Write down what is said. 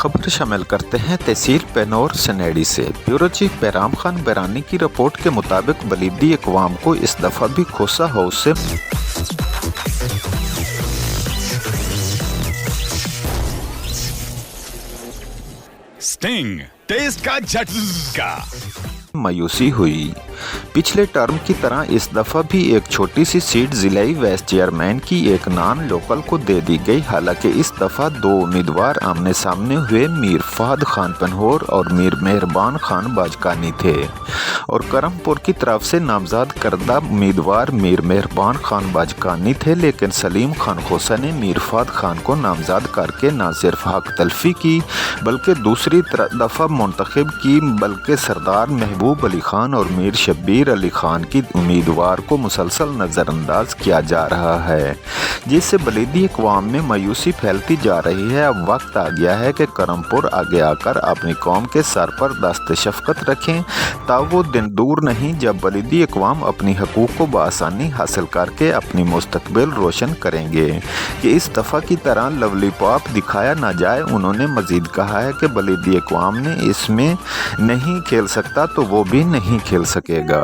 खबर शामिल करते हैं तहसील पेनौर सनेडी से। ब्यूरो चीफ बहराम खान बैरानी की रिपोर्ट के मुताबिक बलीदी अक़वाम को इस दफ़ा भी खोसा हाउस से स्टिंग टेस्ट का झटका मायूसी हुई। पिछले टर्म की तरह इस दफ़ा भी एक छोटी सी सीट ज़िलाई वाइस चेयरमैन की एक नॉन लोकल को दे दी गई। हालांकि इस दफ़ा दो उम्मीदवार आमने सामने हुए मीर फहद खान पेनौर और मीर मेहरबान खान बाजकानी थे और करमपुर की तरफ से नामजद करदा उम्मीदवार मीर मेहरबान खान बाजकानी थे, लेकिन सलीम खान खोसा ने मीर फहद खान को नामजद करके न सिर्फ हक तलफी की बल्कि दूसरी दफ़ा मुंतखब की, बल्कि सरदार महबूब अली खान और मीर शब्बीर अली खान की उम्मीदवार को मुसलसल नज़रअंदाज किया जा रहा है, जिससे बलीदी अक़वाम में मायूसी फैलती जा रही है। अब वक्त आ गया है कि करमपुर आगे आकर अपनी कौम के सर पर दस्त शफ़क़त रखें, ताकि वो दिन दूर नहीं जब बलीदी अक़वाम अपनी हकूक़ को बआसानी हासिल करके अपनी मुस्तक़बिल रोशन करेंगे कि इस दफ़ा की तरह लवलीपॉप दिखाया ना जाए। उन्होंने मज़ीद कहा है कि बलीदी अक़वाम ने इसमें नहीं खेल सकता तो वो भी नहीं खेल सकेगा।